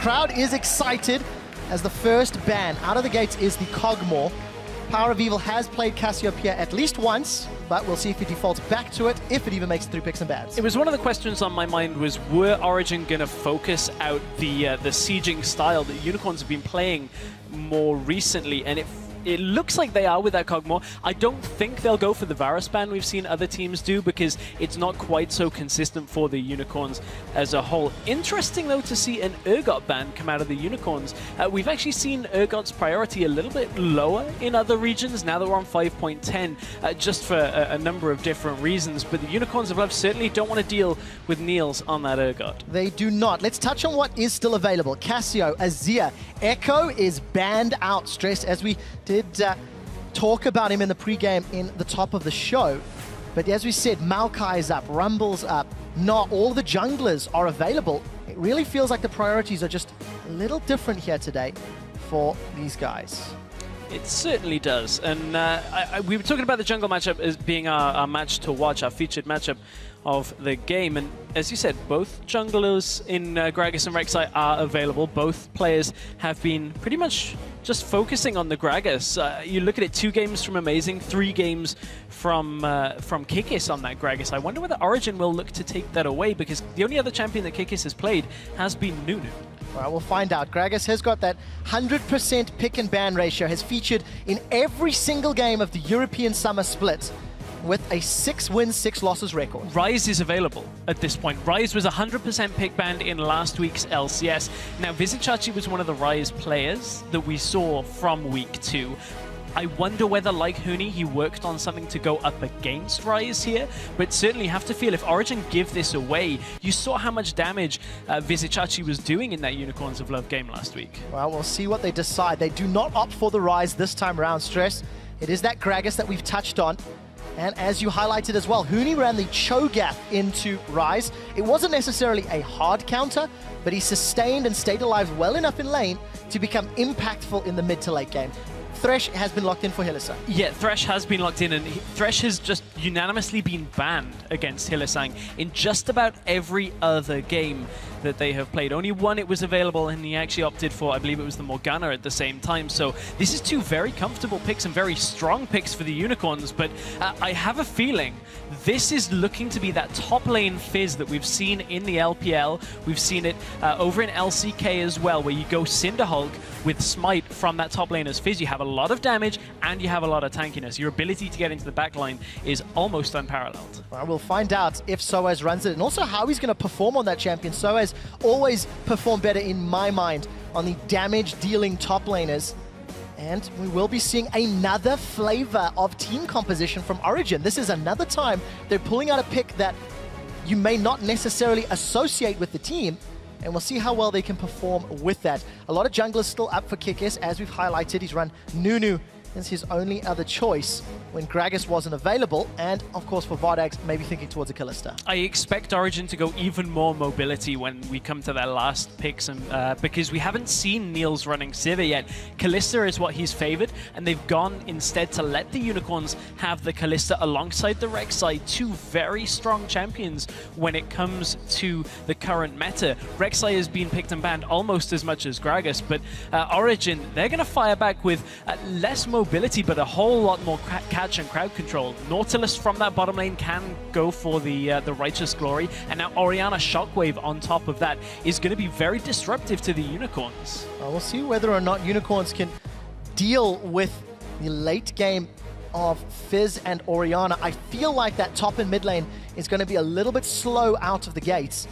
crowd is excited as the first ban out of the gates is the Cogmore. Power of Evil has played Cassiopeia at least once, but we'll see if he defaults back to it, if it even makes it through picks and bans. It was one of the questions on my mind was, were Origen going to focus out the sieging style that Unicorns have been playing more recently? And it looks like they are with that Cogmore. I don't think they'll go for the Varus ban we've seen other teams do because it's not quite so consistent for the Unicorns as a whole. Interesting, though, to see an Urgot ban come out of the Unicorns. We've actually seen Urgot's priority a little bit lower in other regions now that we're on 5.10, just for a number of different reasons. But the Unicorns of Love certainly don't want to deal with Niels on that Urgot. They do not. Let's touch on what is still available. Cassio, Azir, Echo is banned out. Stress, as we did talk about him in the pregame in the top of the show. But as we said, Maokai is up, Rumble's up. Not all the junglers are available. It really feels like the priorities are just a little different here today for these guys. It certainly does. And we were talking about the jungle matchup as being our match to watch, our featured matchup of the game. And as you said, both junglers in Gragas and Rek'Sai are available. Both players have been pretty much just focusing on the Gragas. You look at it, 2 games from Amazing, 3 games from Kikis on that Gragas. I wonder whether Origen will look to take that away because the only other champion that Kikis has played has been Nunu. Well, we'll find out. Gragas has got that 100% pick and ban ratio, has featured in every single game of the European Summer Split with a 6 wins, 6 losses record. Rise is available at this point. Rise was 100% pick banned in last week's LCS. Now, Vizicachi was one of the Rise players that we saw from week 2. I wonder whether, like Huni, he worked on something to go up against Rise here, but certainly have to feel if Origen give this away, you saw how much damage Vizicachi was doing in that Unicorns of Love game last week. Well, we'll see what they decide. They do not opt for the Rise this time around, Stress. It is that Gragas that we've touched on. And as you highlighted as well, Huni ran the Cho'Gath into Rise. It wasn't necessarily a hard counter, but he sustained and stayed alive well enough in lane to become impactful in the mid to late game. Thresh has been locked in for Hylissang. Yeah, Thresh has been locked in, and Thresh has just unanimously been banned against Hylissang in just about every other game that they have played. Only one it was available, and he actually opted for, I believe it was the Morgana at the same time. So this is 2 very comfortable picks and very strong picks for the Unicorns, but I have a feeling this is looking to be that top lane Fizz that we've seen in the LPL. We've seen it over in LCK as well, where you go Cinderhulk with Smite from that top lane as Fizz. You have a lot of damage and you have a lot of tankiness. Your ability to get into the backline is almost unparalleled. Well, we'll find out if Soaz runs it and also how he's going to perform on that champion. Soaz always performed better in my mind on the damage-dealing top laners. And we will be seeing another flavor of team composition from Origen. This is another time they're pulling out a pick that you may not necessarily associate with the team, and we'll see how well they can perform with that. A lot of junglers still up for Kikis. As we've highlighted, he's run Nunu as his only other choice when Gragas wasn't available, and of course for VODS, maybe thinking towards a Kalista. I expect Origen to go even more mobility when we come to their last picks, and because we haven't seen Niels running Sivir yet. Kalista is what he's favored, and they've gone instead to let the Unicorns have the Kalista alongside the Rek'Sai, 2 very strong champions when it comes to the current meta. Rek'Sai has been picked and banned almost as much as Gragas, but Origen, they're going to fire back with less mobility, but a whole lot more catch and crowd control. Nautilus from that bottom lane can go for the Righteous Glory, and now Orianna Shockwave on top of that is going to be very disruptive to the Unicorns. We'll see whether or not Unicorns can deal with the late game of Fizz and Orianna. I feel like that top and mid lane is going to be a little bit slow out of the gates.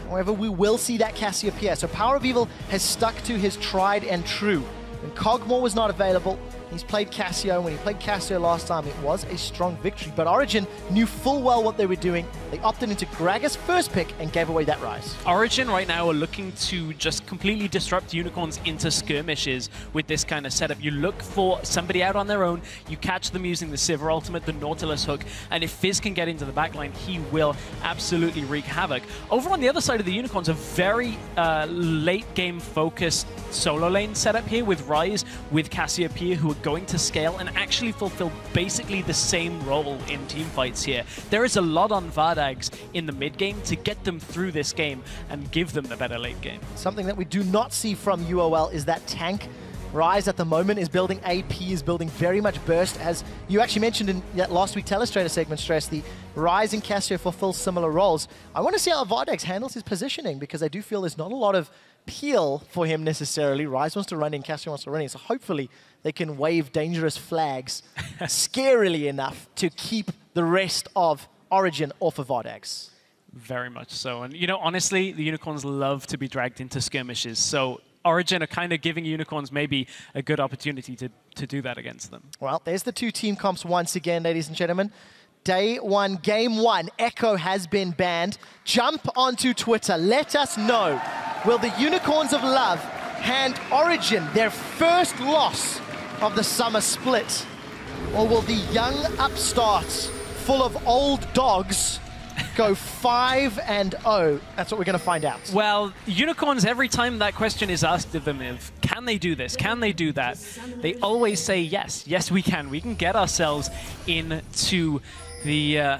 However, we will see that Cassiopeia. So Power of Evil has stuck to his tried and true. When Cogmore was not available, he's played Cassio. When he played Cassio last time, it was a strong victory. But Origen knew full well what they were doing. They opted into Gragas' first pick and gave away that Rise. Origen right now are looking to just completely disrupt Unicorns into skirmishes with this kind of setup. You look for somebody out on their own, you catch them using the Sivir ultimate, the Nautilus hook, and if Fizz can get into the backline, he will absolutely wreak havoc. Over on the other side of the Unicorns, a very late game focused solo lane setup here with Rise, with Cassiopeia, who are going to scale and actually fulfill basically the same role in team fights here. There is a lot on VODS in the mid game to get them through this game and give them the better late game. Something that we do not see from UOL is that tank. Rise at the moment is building AP, is building very much burst. As you actually mentioned in that last week Telestrator segment, Stress, the Rise and Cassio fulfill similar roles. I want to see how VODS handles his positioning, because I do feel there's not a lot of peel for him necessarily. Rise wants to run in, Cassio wants to run in, so hopefully they can wave dangerous flags scarily enough to keep the rest of Origen off of VODS. Very much so. And, you know, honestly, the Unicorns love to be dragged into skirmishes, so Origen are kind of giving Unicorns maybe a good opportunity to do that against them. Well, there's the two team comps once again, ladies and gentlemen. Day one, game one, Echo has been banned. Jump onto Twitter, let us know. Will the Unicorns of Love hand Origen their first loss of the summer split? Or will the young upstarts, full of old dogs, go 5-0? That's what we're going to find out. Well, Unicorns, every time that question is asked of them, can they do this? Can they do that? They always say yes. Yes, we can. We can get ourselves into the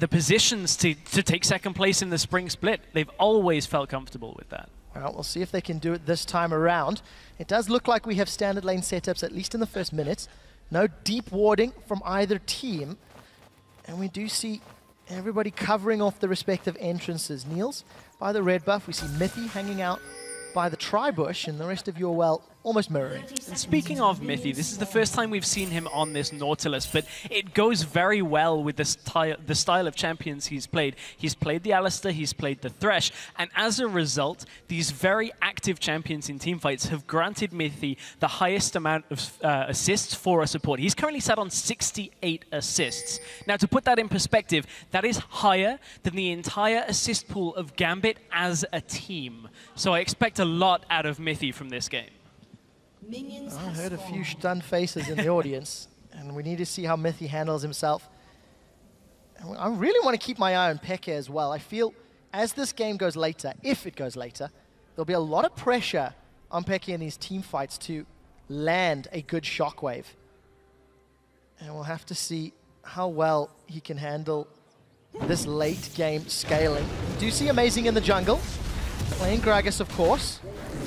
positions to take second place in the spring split. They've always felt comfortable with that. Well, we'll see if they can do it this time around. It does look like we have standard lane setups, at least in the first minute. No deep warding from either team. And we do see everybody covering off the respective entrances. Niels by the red buff. We see Mithy hanging out by the tri-bush, and the rest of UOL almost mirroring. And speaking of Mithy, this is the first time we've seen him on this Nautilus, but it goes very well with the style of champions he's played. He's played the Alistair, he's played the Thresh, and as a result, these very active champions in teamfights have granted Mithy the highest amount of assists for a support. He's currently sat on 68 assists. Now, to put that in perspective, that is higher than the entire assist pool of Gambit as a team. So I expect a lot out of Mithy from this game. I heard a few stunned faces in the audience, and we need to see how Mithy handles himself. And I really want to keep my eye on Peke as well. I feel as this game goes later, if it goes later, there'll be a lot of pressure on Peke in these team fights to land a good shockwave. And we'll have to see how well he can handle this late game scaling. We do see Amazing in the jungle, playing Gragas, of course.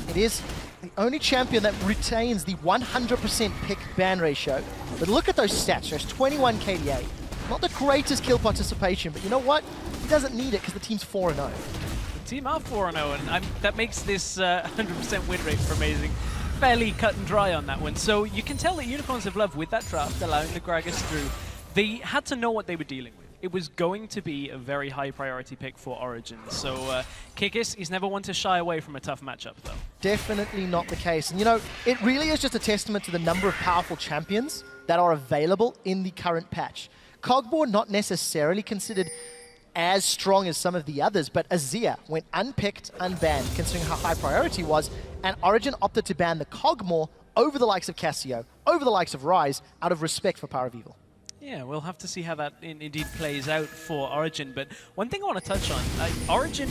It is the only champion that retains the 100% pick ban ratio. But look at those stats. There's 21 KDA. Not the greatest kill participation, but you know what? He doesn't need it because the team's 4-0. The team are 4-0, and that makes this 100% win rate for Amazing fairly cut and dry on that one. So you can tell that Unicorns have loved with that draft, allowing the Gragas through. They had to know what they were dealing with. It was going to be a very high priority pick for Origen. So Kikis, he's never one to shy away from a tough matchup, though. Definitely not the case. And you know, it really is just a testament to the number of powerful champions that are available in the current patch. Cogboard not necessarily considered as strong as some of the others, but Azir went unpicked, unbanned, considering how high priority was, and Origen opted to ban the Cogmore over the likes of Cassio, over the likes of Rise, out of respect for Power of Evil. Yeah, we'll have to see how that indeed plays out for Origen. But one thing I want to touch on, Origen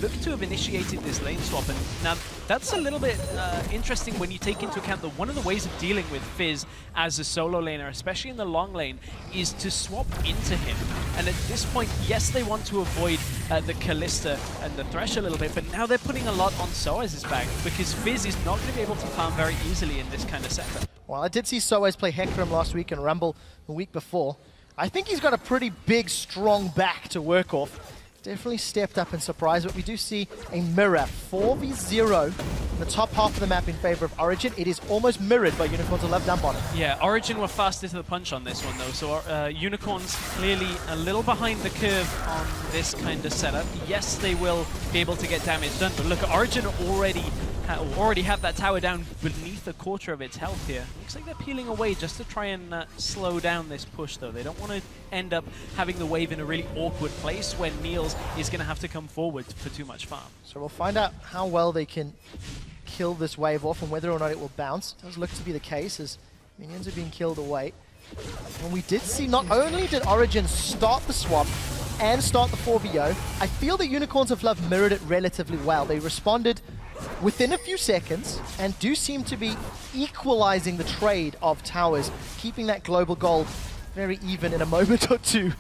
looked to have initiated this lane swap. And now, that's a little bit interesting when you take into account that one of the ways of dealing with Fizz as a solo laner, especially in the long lane, is to swap into him. And at this point, yes, they want to avoid the Kalista and the Thresh a little bit, but now they're putting a lot on Soaz's back, because Fizz is not going to be able to farm very easily in this kind of setup. Well, I did see Soaz play Hecarim last week and Rumble the week before. I think he's got a pretty big, strong back to work off. Definitely stepped up and surprised, but we do see a mirror 4v0 in the top half of the map in favor of Origen. It is almost mirrored by Unicorns of Love down bottom. Yeah, Origen were faster to the punch on this one, though, so Unicorns clearly a little behind the curve on this kind of setup. Yes, they will be able to get damage done, but look, Origen already have that tower down beneath a quarter of its health here. Looks like they're peeling away just to try and slow down this push, though. They don't want to end up having the wave in a really awkward place when Niels is going to have to come forward for too much farm. So we'll find out how well they can kill this wave off and whether or not it will bounce. It does look to be the case as minions are being killed away. And we did see not only did Origen start the swap and start the 4v0, I feel that Unicorns of Love mirrored it relatively well. They responded within a few seconds and do seem to be equalizing the trade of towers, keeping that global gold very even in a moment or two.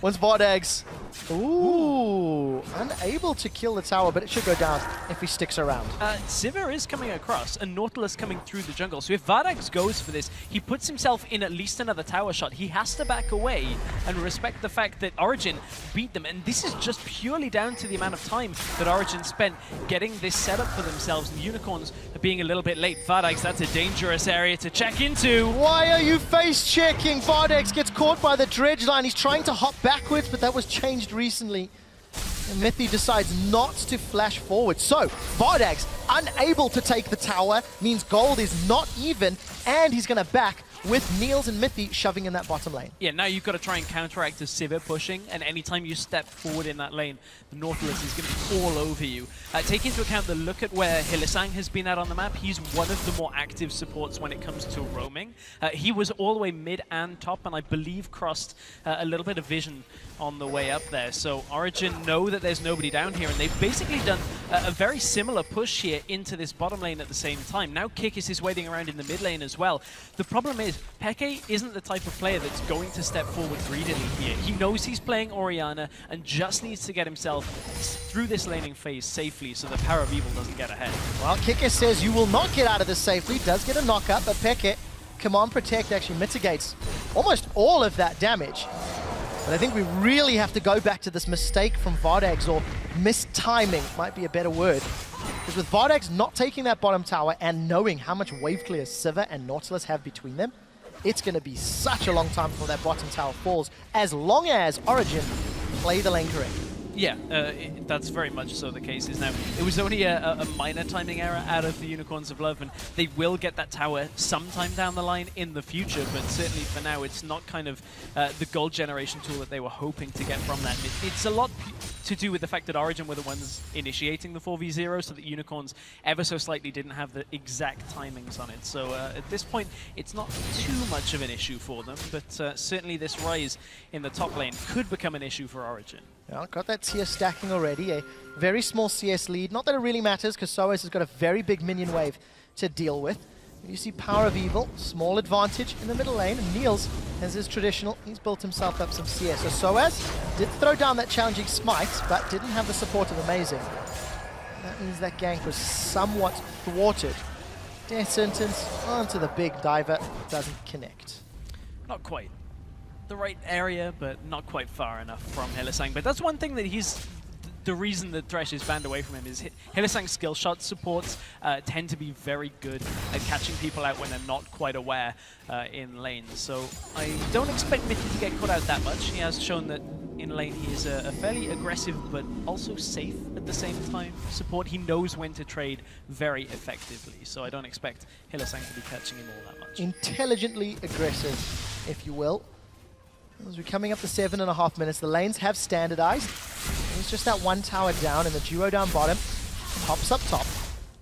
Once VODS, ooh, unable to kill the tower, but it should go down if he sticks around. Sivir is coming across, and Nautilus coming through the jungle. So if VODS goes for this, he puts himself in at least another tower shot. He has to back away and respect the fact that Origen beat them. And this is just purely down to the amount of time that Origen spent getting this set up for themselves. And the Unicorns are being a little bit late. VODS, that's a dangerous area to check into. Why are you face checking? VODS gets caught by the dredge line. He's trying to hop backwards, but that was changed recently. And Mithy decides not to flash forward. So, VODS, unable to take the tower, means gold is not even, and he's going to back with Niels and Mithy shoving in that bottom lane. Yeah, now you've got to try and counteract the Sivir pushing, and anytime you step forward in that lane, the Nautilus is going to be all over you. Take into account the look at where Hylissang has been at on the map. He's one of the more active supports when it comes to roaming. He was all the way mid and top, and I believe crossed a little bit of vision on the way up there. So Origen know that there's nobody down here, and they've basically done a very similar push here into this bottom lane at the same time. Now Kikis is waiting around in the mid lane as well. The problem is, Peke isn't the type of player that's going to step forward greedily here. He knows he's playing Orianna and just needs to get himself through this laning phase safely so the Power of Evil doesn't get ahead. Well, Kikis says you will not get out of this safely. Does get a knock up, but Peke, Command Protect actually mitigates almost all of that damage. But I think we really have to go back to this mistake from VODS, or mistiming might be a better word. Because with VODS not taking that bottom tower and knowing how much wave clear Sivir and Nautilus have between them, it's going to be such a long time before that bottom tower falls, as long as Origen play the lane correctly. Yeah, that's very much so the case is now. It was only a minor timing error out of the Unicorns of Love, and they will get that tower sometime down the line in the future, but certainly for now it's not kind of the gold generation tool that they were hoping to get from that. It's a lot to do with the fact that Origen were the ones initiating the 4v0, so that Unicorns ever so slightly didn't have the exact timings on it. So at this point, it's not too much of an issue for them, but certainly this rise in the top lane could become an issue for Origen. Yeah, got that CS stacking already, a very small CS lead. Not that it really matters, because Soaz has got a very big minion wave to deal with. You see Power of Evil, small advantage in the middle lane, and Niels, as is traditional, he's built himself up some CS. So Soaz did throw down that challenging smite, but didn't have the support of Amazing. That means that gank was somewhat thwarted. Death Sentence onto the big diver, doesn't connect. Not quite the right area, but not quite far enough from Hylissang. But that's one thing that he's... The reason that Thresh is banned away from him is Hylissang's skill shot supports tend to be very good at catching people out when they're not quite aware in lane. So I don't expect Mithy to get caught out that much. He has shown that in lane he is a fairly aggressive but also safe at the same time support. He knows when to trade very effectively, so I don't expect Hylissang to be catching him all that much. Intelligently aggressive, if you will. As we're coming up to 7.5 minutes, the lanes have standardized. It's just that one tower down and the duo down bottom. Pops up top.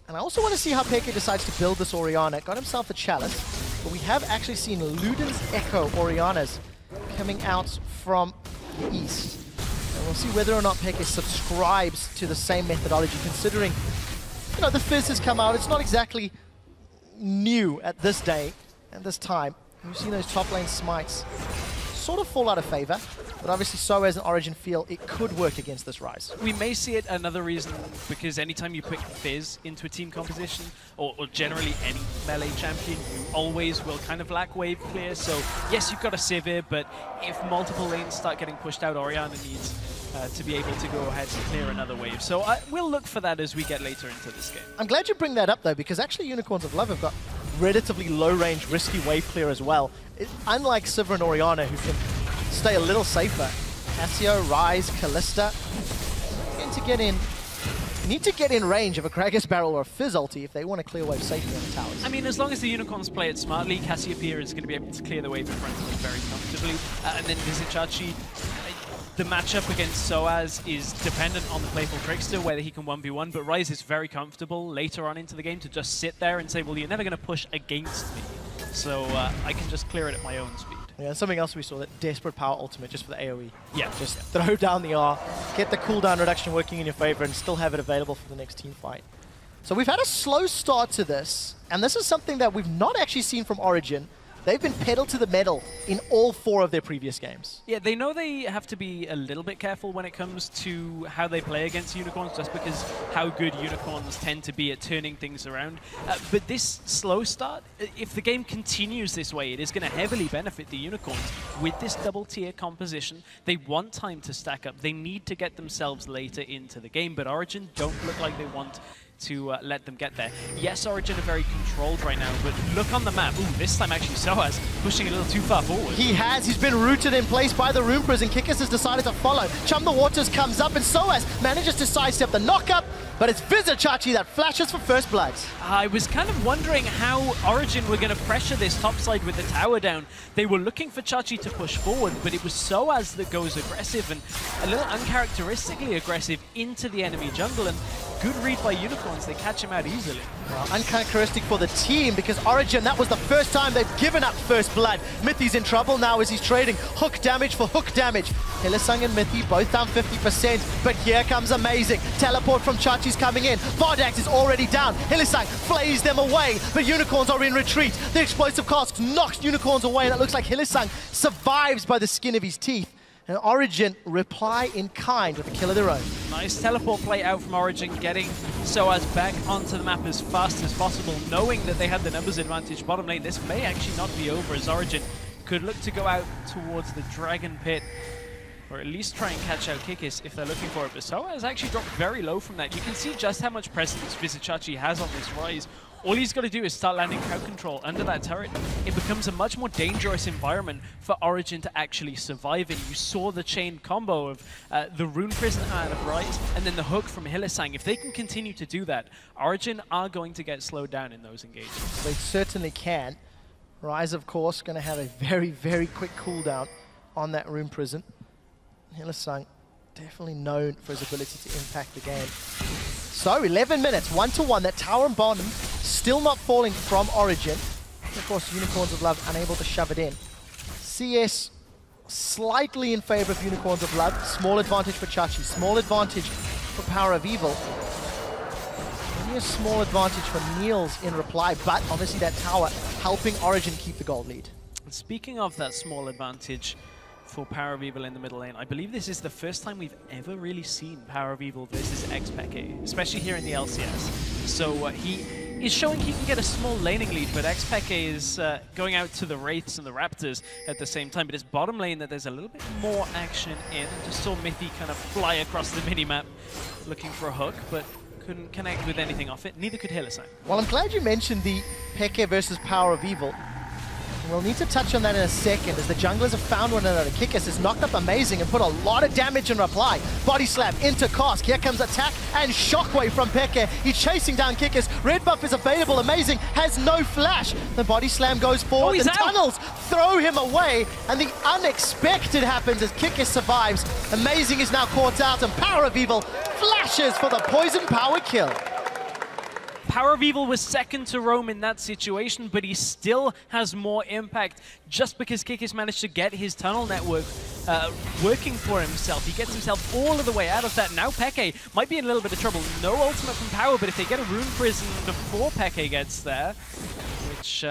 And I also want to see how Peke decides to build this Orianna. Got himself a chalice, but we have actually seen Luden's Echo Oriannas coming out from the east. And we'll see whether or not Peke subscribes to the same methodology, considering, you know, the Fizz has come out. It's not exactly new at this day and this time. We've seen those top lane smites sort of fall out of favor, but obviously Soaz and Origen feel it could work against this rise. We may see it another reason, because anytime you put Fizz into a team composition, or generally any melee champion, you always will kind of lack wave clear. So yes, you've got a Sivir, but if multiple lanes start getting pushed out, Orianna needs to be able to go ahead and clear another wave. So we'll look for that as we get later into this game. I'm glad you bring that up though, because actually Unicorns of Love have got relatively low-range, risky wave clear as well. Unlike Sivir and Orianna, who can stay a little safer. Asio, Ryze, Kalista need to get in range of a Gragas Barrel or a Fizz ulti if they want to clear wave safely on the towers. I mean, as long as the Unicorns play it smartly, Cassiopeia is going to be able to clear the wave in front of them very comfortably. And then Vizicachi, the matchup against Soaz is dependent on the playful Trickster, whether he can 1v1, but Ryze is very comfortable later on into the game to just sit there and say, well, you're never going to push against me, so I can just clear it at my own speed. Yeah, something else we saw, that Desperate Power ultimate just for the AoE. Yeah. Just throw down the R, get the cooldown reduction working in your favor, and still have it available for the next team fight. So we've had a slow start to this, and this is something that we've not actually seen from Origen. They've been pedal to the metal in all 4 of their previous games. Yeah, they know they have to be a little bit careful when it comes to how they play against Unicorns, just because how good Unicorns tend to be at turning things around. But this slow start, if the game continues this way, it is going to heavily benefit the Unicorns. With this double-tier composition, they want time to stack up. They need to get themselves later into the game, but Origen don't look like they want to let them get there. Yes, Origen are very controlled right now, but look on the map. Ooh, this time actually Soaz pushing a little too far forward. He's been rooted in place by the Rune Prison. Kikis has decided to follow. Chum the Waters comes up, and Soaz manages to sidestep the knock-up, but it's Vizichachi that flashes for first blood. I was kind of wondering how Origen were going to pressure this topside with the tower down. They were looking for Chachi to push forward, but it was Soaz that goes aggressive, and a little uncharacteristically aggressive into the enemy jungle, and good read by Unicorns. They catch him out easily. Well, uncharacteristic for the team, because Origen, that was the first time they've given up first blood. Mythi's in trouble now as he's trading hook damage for hook damage. Hylissang and Mythi both down 50%, but here comes Amazing. Teleport from Chachi's coming in. VODS is already down. Hylissang flays them away, but Unicorns are in retreat. The explosive cask knocks Unicorns away, and it looks like Hylissang survives by the skin of his teeth. And Origen reply in kind with a kill of their own. Nice teleport play out from Origen, getting Soaz back onto the map as fast as possible, knowing that they had the numbers advantage bottom lane. This may actually not be over, as Origen could look to go out towards the Dragon Pit, or at least try and catch out Kikis if they're looking for it. But Soaz actually dropped very low from that. You can see just how much presence Vizichachi has on this rise. All he's got to do is start landing crowd control under that turret. It becomes a much more dangerous environment for Origen to actually survive in. You saw the chain combo of the Rune Prison out of right, and then the hook from Hylissang. If they can continue to do that, Origen are going to get slowed down in those engagements. They certainly can. Rise, of course, going to have a very, very quick cooldown on that Rune Prison. Hylissang, definitely known for his ability to impact the game. So, 11 minutes, 1-1. That tower and bottom still not falling from Origen. Of course, Unicorns of Love unable to shove it in. CS slightly in favor of Unicorns of Love. Small advantage for Chachi. Small advantage for Power of Evil. Maybe a small advantage for Niels in reply, but obviously that tower helping Origen keep the gold lead. And speaking of that small advantage for Power of Evil in the middle lane, I believe this is the first time we've ever really seen Power of Evil versus XPeke, especially here in the LCS. So he is showing he can get a small laning lead, but XPeke is going out to the Wraiths and the Raptors at the same time. But it's bottom lane that there's a little bit more action in. Just saw Mythi kind of fly across the minimap looking for a hook, but couldn't connect with anything off it. Neither could Hylissang. Well, I'm glad you mentioned the Peke versus Power of Evil. We'll need to touch on that in a second, as the junglers have found one another. Kikis has knocked up Amazing and put a lot of damage in reply. Body slam into Cask. Here comes attack and shockwave from Peke. He's chasing down Kikis. Red buff is available. Amazing has no flash. The body slam goes forward. The tunnels throw him away, and the unexpected happens as Kikis survives. Amazing is now caught out, and Power of Evil flashes for the poison power kill. Power of Evil was second to Rome in that situation, but he still has more impact just because Kikis managed to get his tunnel network working for himself. He gets himself all of the way out of that. Now Peke might be in a little bit of trouble. No ultimate from Power, but if they get a Rune Prison before Peke gets there, which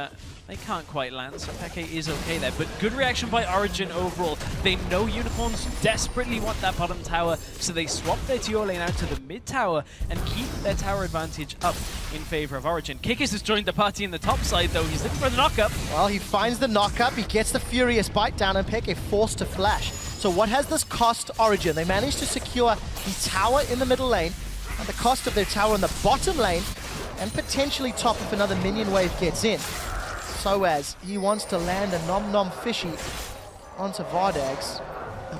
they can't quite land, so Peke is okay there. But good reaction by Origen overall. They know Unicorns desperately want that bottom tower, so they swap their duo lane out to the mid tower and keep their tower advantage up in favor of Origen. Kikis has joined the party in the top side, though. He's looking for the knock-up. Well, he finds the knock-up, he gets the Furious Bite down, and Peke forced to flash. So what has this cost Origen? They managed to secure the tower in the middle lane, at the cost of their tower in the bottom lane, and potentially top if another minion wave gets in. Soaz, he wants to land a Nom Nom Fishy onto VODS.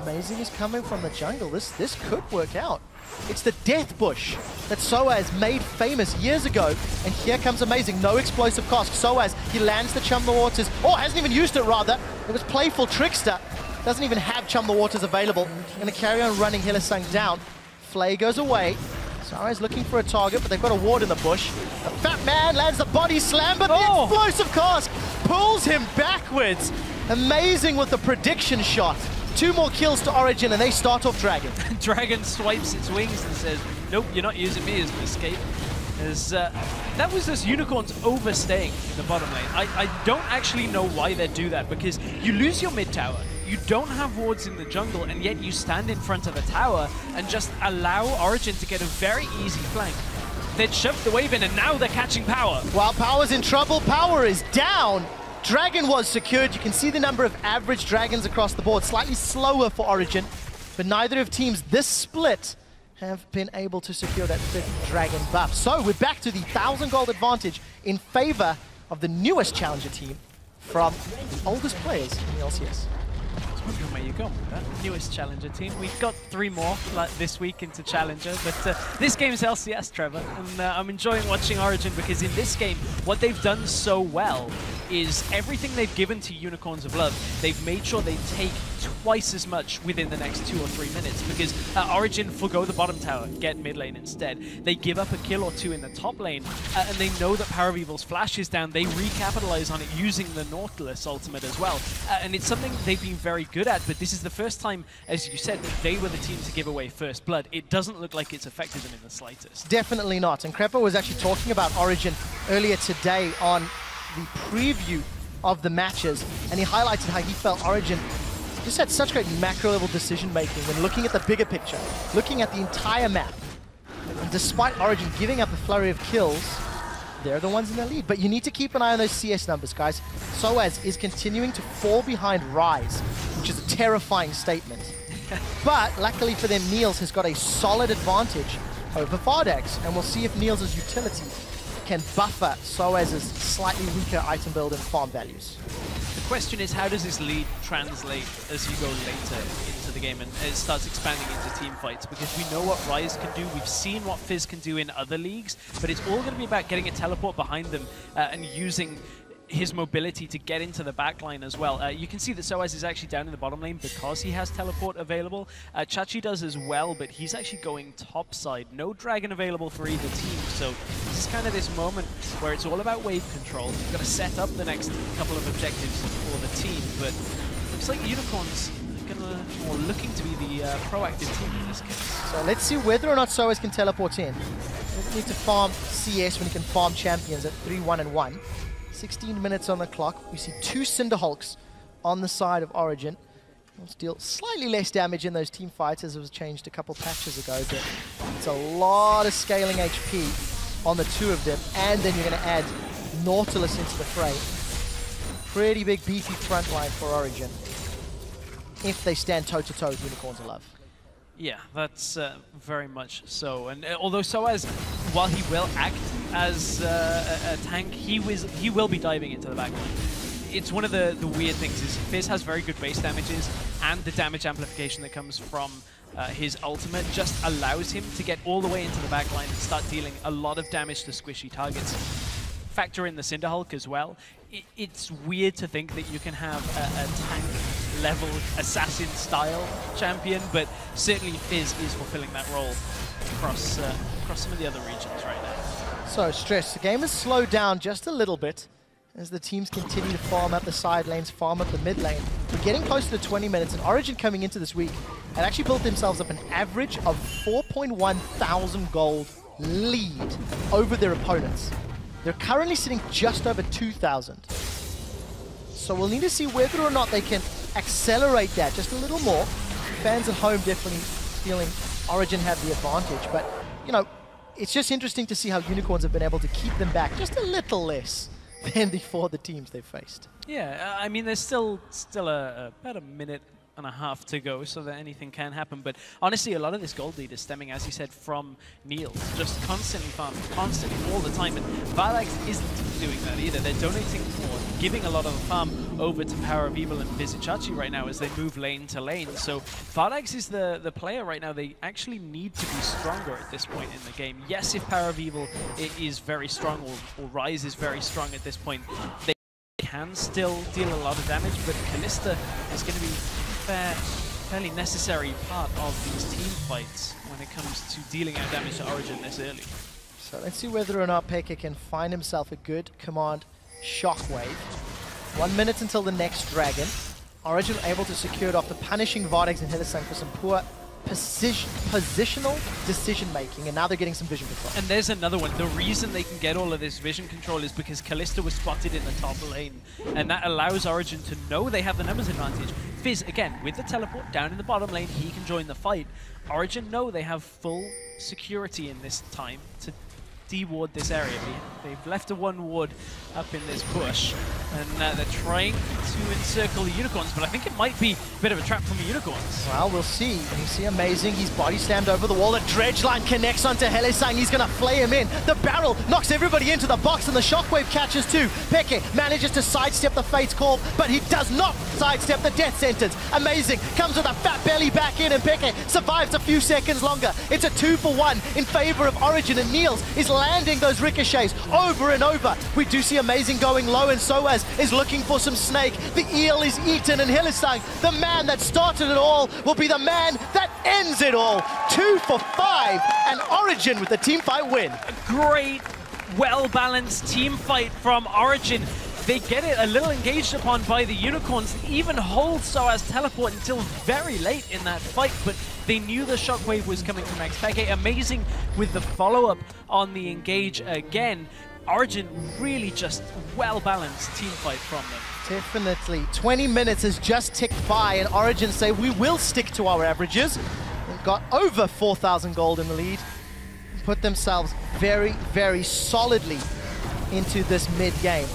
Amazing is coming from the jungle. This could work out. It's the Death Bush that Soaz made famous years ago, and here comes Amazing. No explosive cost. Soaz, he lands the Chum the Waters. Oh, hasn't even used it, rather. It was Playful Trickster. Doesn't even have Chum the Waters available. Gonna carry on running Hylissang down. Flay goes away. Soaz looking for a target, but they've got a ward in the bush. The Fat Man lands the body slam, but the explosive cask pulls him backwards. Amazing with the prediction shot. 2 more kills to Origen, and they start off Dragon. Dragon swipes its wings and says, nope, you're not using me as an escape. As that was just Unicorns overstaying the bottom lane. I don't actually know why they do that, because you lose your mid tower, you don't have wards in the jungle, and yet you stand in front of a tower and just allow Origen to get a very easy flank. They'd shoved the wave in, and now they're catching Power. While Power's in trouble, Power is down. Dragon was secured. You can see the number of average dragons across the board. Slightly slower for Origen, but neither of teams this split have been able to secure that 5th dragon buff. So we're back to the 1,000 gold advantage in favor of the newest challenger team from the oldest players in the LCS. Wondering where you're going with that newest challenger team. We've got 3 more this week into challenger, but this game is LCS, Trevor, and I'm enjoying watching Origen, because in this game what they've done so well is everything they've given to Unicorns of Love, they've made sure they take twice as much within the next 2 or 3 minutes, because Origen forgo the bottom tower, get mid lane instead. They give up a kill or 2 in the top lane, and they know that Power of Evil's flash is down. They recapitalize on it using the Nautilus ultimate as well, and it's something they've been very good at, but this is the first time, as you said, that they were the team to give away first blood. It doesn't look like it's affected them in the slightest. Definitely not, and Crepper was actually talking about Origen earlier today on the preview of the matches, and he highlighted how he felt Origen just had such great macro-level decision-making when looking at the bigger picture, looking at the entire map. And despite Origen giving up a flurry of kills, they're the ones in the lead. But you need to keep an eye on those CS numbers, guys. Soaz is continuing to fall behind Rise, which is a terrifying statement. But luckily for them, Niels has got a solid advantage over VODS, and we'll see if Niels' utility can buffer Soaz's slightly weaker item build and farm values. The question is, how does this lead translate as you go later into the game and it starts expanding into team fights? Because we know what Rise can do, we've seen what Fizz can do in other leagues, but it's all going to be about getting a teleport behind them and using his mobility to get into the backline as well. You can see that Soaz is actually down in the bottom lane because he has teleport available. Chachi does as well, but he's actually going top side. No dragon available for either team, so this is kind of this moment where it's all about wave control. You've got to set up the next couple of objectives for the team, but looks like Unicorns are looking to be the proactive team in this case. So let's see whether or not Soaz can teleport in. Doesn't need to farm CS when he can farm champions at 3-1 and 1. 16 minutes on the clock. We see 2 Cinderhulks on the side of Origen. They'll deal slightly less damage in those team fights, as it was changed a couple patches ago, but it's a lot of scaling HP on the 2 of them, and then you're going to add Nautilus into the fray. Pretty big beefy front line for Origen if they stand toe-to-toe with Unicorns of Love. Yeah, that's very much so. And although Soaz, while he will act as a tank, he will be diving into the backline. It's one of the weird things is Fizz has very good base damages, and the damage amplification that comes from his ultimate just allows him to get all the way into the backline and start dealing a lot of damage to squishy targets. Factor in the Cinderhulk as well. It's weird to think that you can have a tank-level assassin-style champion, but certainly Fizz is fulfilling that role across some of the other regions right now. So, Stress, the game has slowed down just a little bit as the teams continue to farm up the side lanes, farm up the mid lane. We're getting close to 20 minutes, and Origen coming into this week had actually built themselves up an average of 4.1 thousand gold lead over their opponents. They're currently sitting just over 2,000. So we'll need to see whether or not they can accelerate that just a little more. Fans at home definitely feeling Origen have the advantage, but, you know, it's just interesting to see how Unicorns have been able to keep them back just a little less than before the teams they've faced. Yeah, I mean, there's still about a minute and a half to go, so that anything can happen. But honestly, a lot of this gold lead is stemming, as you said, from Niels. Just constantly farming, constantly, all the time. And VODS isn't doing that either. They're donating or giving a lot of the farm over to Power of Evil and Vizichachi right now as they move lane to lane. So VODS is the player right now. They actually need to be stronger at this point in the game. Yes, if Power of Evil is very strong, or Rise is very strong at this point, they can still deal a lot of damage, but Kalista is going to be fairly necessary part of these team fights when it comes to dealing out damage to Origen this early. So let's see whether or not Pekka can find himself a good command shockwave. 1 minute until the next dragon. Origen able to secure it after punishing VODS and Hillesang for some poor positional decision-making, and now they're getting some vision control. And there's another one. The reason they can get all of this vision control is because Kalista was spotted in the top lane, and that allows Origen to know they have the numbers advantage. Fizz, again, with the teleport down in the bottom lane, he can join the fight. Origen know they have full security in this time to de-ward this area. They've left a 1 ward up in this push, and they're trying to encircle the Unicorns, but I think it might be a bit of a trap from the Unicorns. Well, we'll see. You see Amazing, he's body slammed over the wall. The dredge line connects onto Hellesang. He's going to flay him in. The barrel knocks everybody into the box, and the shockwave catches too. Peke manages to sidestep the Fate's Call, but he does not sidestep the death sentence. Amazing comes with a fat belly back in, and Peke survives a few seconds longer. It's a 2-for-1 in favor of Origen, and Niels is landing those ricochets over and over. We do see Amazing going low, and Soaz is looking for some snake. The eel is eaten, and Hillesang, the man that started it all, will be the man that ends it all. 2 for 5, and Origen with the team fight win. A great, well-balanced team fight from Origen. They get it a little engaged upon by the Unicorns, even hold Soaz teleport until very late in that fight, but they knew the shockwave was coming from Xpeke. Amazing with the follow-up on the engage again. Origen really just well-balanced team fight from them. Definitely. 20 minutes has just ticked by, and Origen say we will stick to our averages. They've got over 4,000 gold in the lead. Put themselves very, very solidly into this mid-game.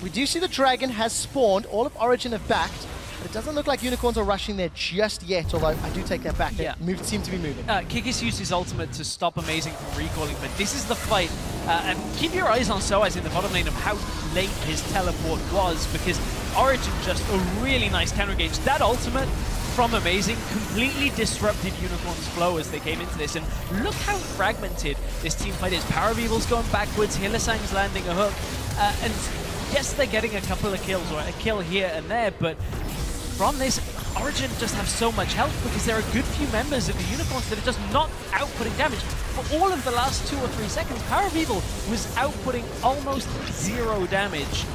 We do see the Dragon has spawned. All of Origen have backed, but it doesn't look like Unicorns are rushing there just yet, although I do take that back. They seem to be moving. Kikis used his ultimate to stop Amazing from recalling, but this is the fight. And keep your eyes on Soaz in the bottom lane of how late his teleport was, because Origen just a really nice counter engage. That ultimate from Amazing completely disrupted Unicorn's flow as they came into this, and look how fragmented this team fight is. Power of Evil's going backwards, Hillesang's landing a hook, and yes, they're getting a couple of kills, or a kill here and there, but from this, Origen just have so much health because there are a good few members of the Unicorns that are just not outputting damage. For all of the last 2 or 3 seconds, Power of Evil was outputting almost 0 damage.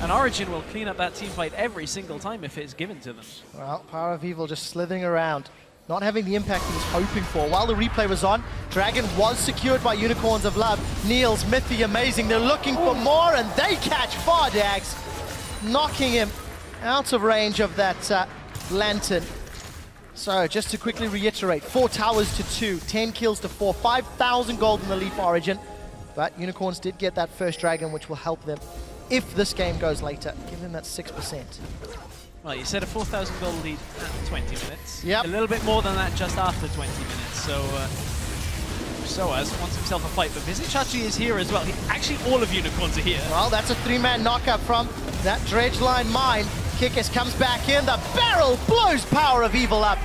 And Origen will clean up that team fight every single time if it's given to them. Well, Power of Evil just slithering around, not having the impact he was hoping for. While the replay was on, Dragon was secured by Unicorns of Love. Niels, Mithy, Amazing, they're looking for more, and they catch Fardags, knocking him out of range of that lantern. So, just to quickly reiterate, 4 towers to 2, 10 kills to 4, 5,000 gold in the lead for Origen. But Unicorns did get that first Dragon, which will help them if this game goes later. Give them that 6%. Well, you said a 4,000 gold lead at 20 minutes. Yep. A little bit more than that just after 20 minutes. So, Soaz wants himself a fight, but Vizichachi is here as well. Actually, all of Unicorns are here. Well, that's a 3-man knockup from that dredge line mine. Kikis comes back in, the barrel blows Power of Evil up.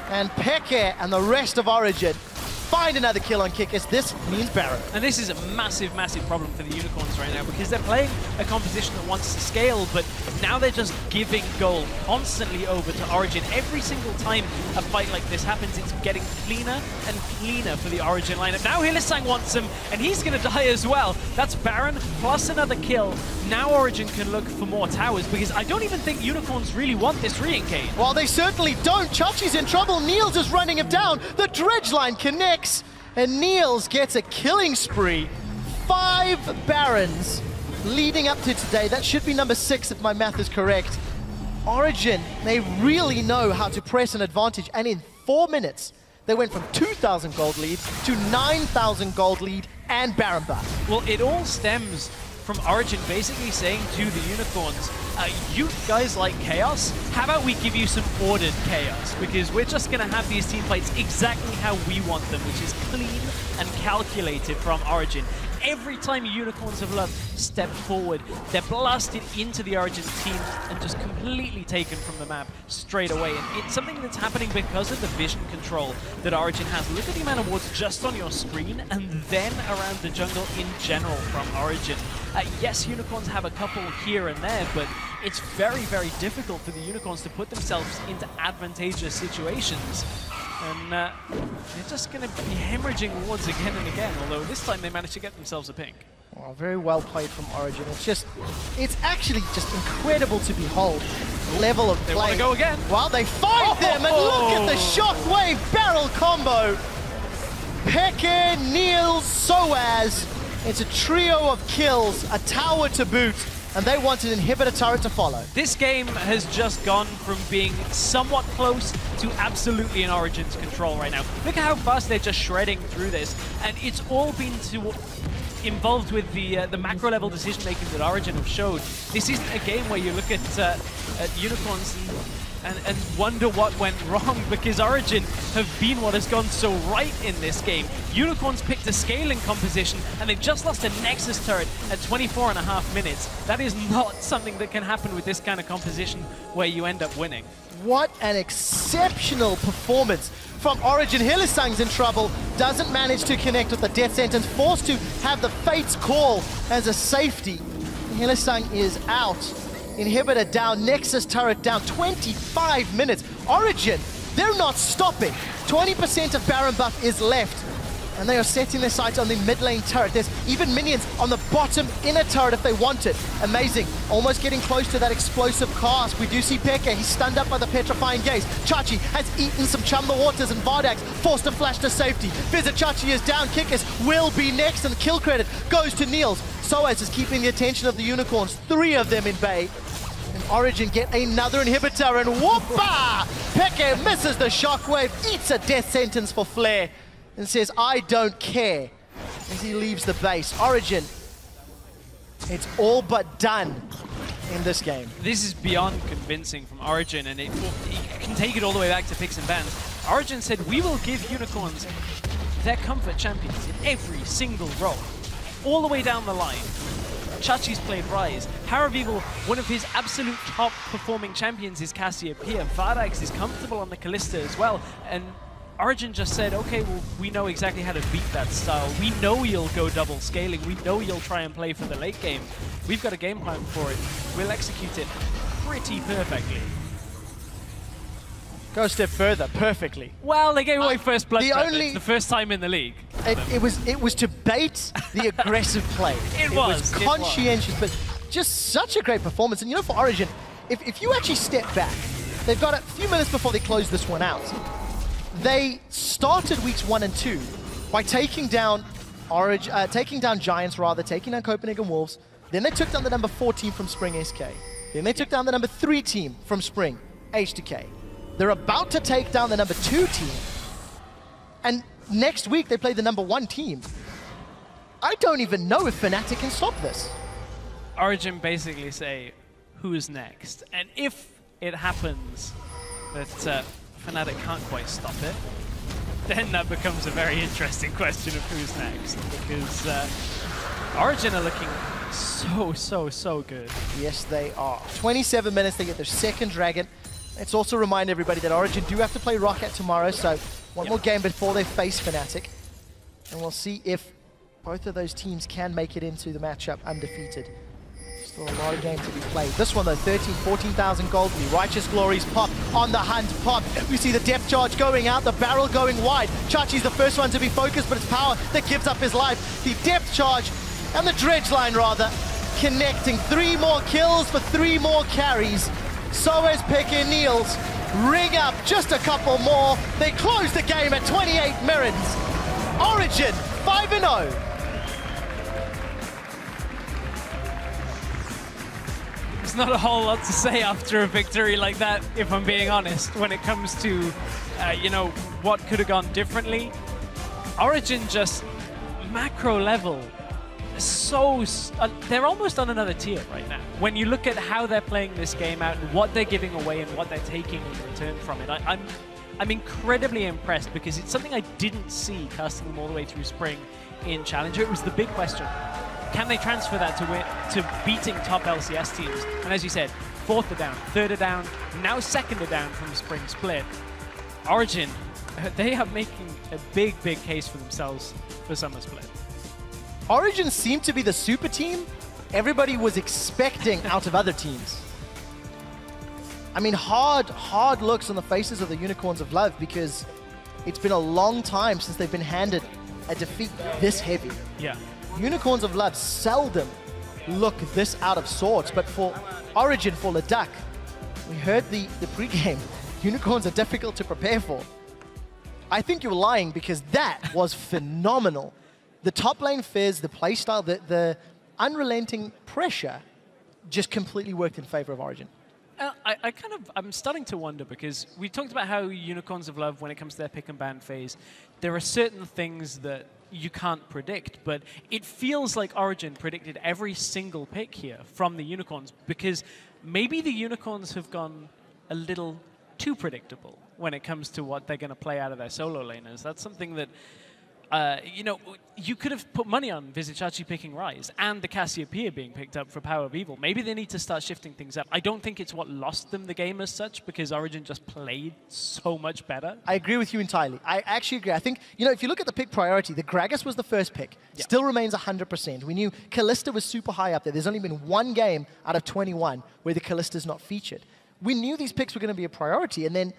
And Peke and the rest of Origen find another kill on Kikis. This means Baron. And this is a massive, massive problem for the Unicorns right now, because they're playing a composition that wants to scale, but now they're just giving gold constantly over to Origen. Every single time a fight like this happens, it's getting cleaner and cleaner for the Origen lineup. Now Hillesang wants him, and he's going to die as well. That's Baron plus another kill. Now Origen can look for more towers, because I don't even think Unicorns really want this re-engage. Well, they certainly don't. Chachi's in trouble. Niels is running him down. The dredge line connects, and Niels gets a killing spree. 5 Barons leading up to today. That should be number 6 if my math is correct. Origen, they really know how to press an advantage, and in 4 minutes, they went from 2,000 gold lead to 9,000 gold lead and Baron buff. Well, it all stems from Origen basically saying to the Unicorns, you guys like chaos? How about we give you some ordered chaos? Because we're just going to have these team fights exactly how we want them, which is clean and calculated from Origen. Every time Unicorns of Love step forward, they're blasted into the Origen team and just completely taken from the map straight away. And it's something that's happening because of the vision control that Origen has. Look at the amount of wards just on your screen and then around the jungle in general from Origen. Yes, Unicorns have a couple here and there, but it's very, very difficult for the Unicorns to put themselves into advantageous situations. And they're just going to be hemorrhaging wards again and again, although this time they managed to get themselves a pink. Oh, very well played from Origen. It's actually just incredible to behold the level of play. They want to go again. Well, they find them, and look at the shockwave barrel combo. Peke, Niels, Soaz. It's a trio of kills, a tower to boot, and they want an inhibitor turret to follow. This game has just gone from being somewhat close to absolutely in Origen's control right now. Look at how fast they're just shredding through this, and it's all been involved with the macro level decision making that Origen have showed. This isn't a game where you look at Unicorns and wonder what went wrong, because Origen have been what has gone so right in this game. Unicorns picked a scaling composition, and they've just lost a Nexus turret at 24.5 minutes. That is not something that can happen with this kind of composition where you end up winning. What an exceptional performance from Origen. Hylissang's in trouble, doesn't manage to connect with the death sentence, forced to have the Fate's Call as a safety. Hylissang is out. Inhibitor down, Nexus turret down, 25 minutes. Origen, they're not stopping. 20% of Baron buff is left, and they are setting their sights on the mid lane turret. There's even minions on the bottom inner turret if they want it. Amazing, almost getting close to that explosive cast. We do see Peke, he's stunned up by the petrifying gaze. Chachi has eaten some Chum the Waters, and VODS forced to flash to safety. Visit Chachi is down, Kickers will be next, and the kill credit goes to Niels. Soaz is keeping the attention of the Unicorns, 3 of them in bay. And Origen get another inhibitor, and whoopa! Peke misses the shockwave, eats a death sentence for Flare, and says, I don't care, as he leaves the base. Origen, it's all but done in this game. This is beyond convincing from Origen, and it can take it all the way back to picks and bans. Origen said, we will give Unicorns their comfort champions in every single role, all the way down the line. Chachi's played Rise. Haravival, one of his absolute top performing champions, is Cassiopeia. VODS is comfortable on the Callista as well, and Origen just said, okay, well, we know exactly how to beat that style. We know you'll go double scaling. We know you'll try and play for the late game. We've got a game plan for it. We'll execute it pretty perfectly. Go a step further, perfectly. Well, they gave away first blood the first time in the league. It was to bait the aggressive play. It was conscientious, but just such a great performance. And you know, for Origen, if you actually step back, they've got a few minutes before they close this one out. They started weeks 1 and 2 by taking down Giants, rather, taking down Copenhagen Wolves. Then they took down the number 4 team from Spring SK. Then they took down the number 3 team from Spring, H2K. They're about to take down the number 2 team. And next week, they play the number 1 team. I don't even know if Fnatic can stop this. Origen basically say, who's next? And if it happens that Fnatic can't quite stop it, then that becomes a very interesting question of who's next. Because Origen are looking so good. Yes, they are. 27 minutes, they get their second dragon. Let's also remind everybody that Origen do have to play Rocket tomorrow, so one more game before they face Fnatic. And we'll see if both of those teams can make it into the matchup undefeated. Still a lot of game to be played. This one though, 14,000 gold. The Righteous Glories pop, on the hunt pop. We see the depth charge going out, the barrel going wide. Chachi's the first one to be focused, but it's Power that gives up his life. The depth charge, and the dredge line rather, connecting. 3 more kills for 3 more carries. Soaz, Peke, and Niels ring up just a couple more. They close the game at 28 minutes. Origen 5-0. There's not a whole lot to say after a victory like that, if I'm being honest, when it comes to, you know, what could have gone differently. Origen just macro level. They're almost on another tier right now. When you look at how they're playing this game out and what they're giving away and what they're taking in return from it, I'm incredibly impressed, because it's something I didn't see casting them all the way through Spring in Challenger. It was the big question. Can they transfer that to beating top LCS teams? And as you said, 4th are down, 3rd are down, now 2nd are down from Spring Split. Origen, they are making a big case for themselves for Summer Split. Origen seemed to be the super team everybody was expecting out of other teams. I mean, hard looks on the faces of the Unicorns of Love, because it's been a long time since they've been handed a defeat this heavy. Yeah. Unicorns of Love seldom look this out of sorts, but for Origen, for Leduc, we heard the pregame. Unicorns are difficult to prepare for. I think you're lying because that was phenomenal. The top lane fizz, the playstyle, the unrelenting pressure just completely worked in favor of Origen. I'm starting to wonder because we talked about how Unicorns of Love, when it comes to their pick and ban phase, there are certain things that you can't predict, but it feels like Origen predicted every single pick here from the Unicorns because maybe the Unicorns have gone a little too predictable when it comes to what they're going to play out of their solo laners. That's something that, you know, you could have put money on Vizicachi picking Ryze and the Cassiopeia being picked up for Power of Evil. Maybe they need to start shifting things up. I don't think it's what lost them the game as such because Origen just played so much better. I agree with you entirely. I actually agree. I think, you know, if you look at the pick priority, the Gragas was the first pick. Yeah. Still remains 100%. We knew Kalista was super high up there. There's only been one game out of 21 where the Kalista's not featured. We knew these picks were going to be a priority, and then,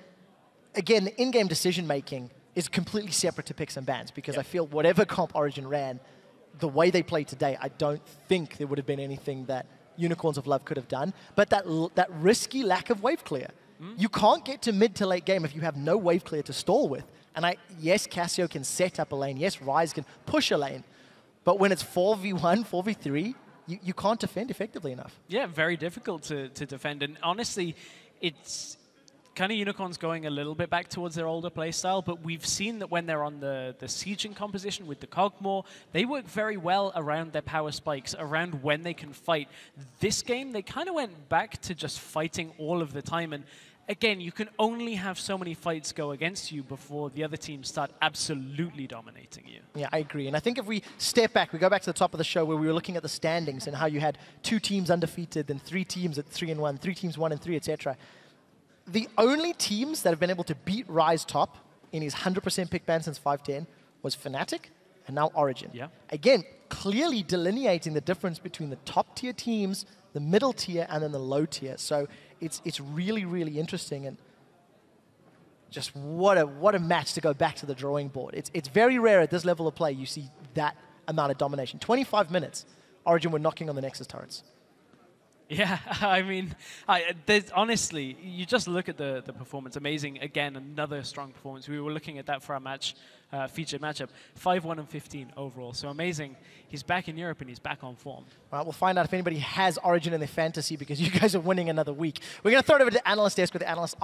again, the in-game decision-making is completely separate to picks and bans, because I feel whatever comp Origen ran, the way they played today, I don't think there would have been anything that Unicorns of Love could have done. But that risky lack of wave clear. You can't get to mid to late game if you have no wave clear to stall with. And yes, Cassio can set up a lane. Yes, Ryze can push a lane. But when it's 4v1, 4v3, you can't defend effectively enough. Yeah, very difficult to defend. And honestly, it's kind of Unicorns going a little bit back towards their older playstyle, but we've seen that when they're on the sieging composition with the Cogmore, they work very well around their power spikes, around when they can fight. This game, they kind of went back to just fighting all of the time. And again, you can only have so many fights go against you before the other teams start absolutely dominating you. Yeah, I agree. And I think if we step back, we go back to the top of the show where we were looking at the standings and how you had 2 teams undefeated, then 3 teams at 3-1, 3 teams 1-3, etc. The only teams that have been able to beat Ryze top in his 100% pick ban since 5-10 was Fnatic and now Origen. Yeah. Again, clearly delineating the difference between the top tier teams, the middle tier, and then the low tier. So it's really, really interesting, and just what a match to go back to the drawing board. It's very rare at this level of play you see that amount of domination. 25 minutes, Origen were knocking on the Nexus turrets. Yeah, I mean, honestly, you just look at the performance. Amazing. Again, another strong performance. We were looking at that for our match, featured matchup. 5-1-15 overall. So amazing. He's back in Europe and he's back on form. All right, we'll find out if anybody has Origen in their fantasy because you guys are winning another week. We're going to throw it over to the analyst desk with the analysts.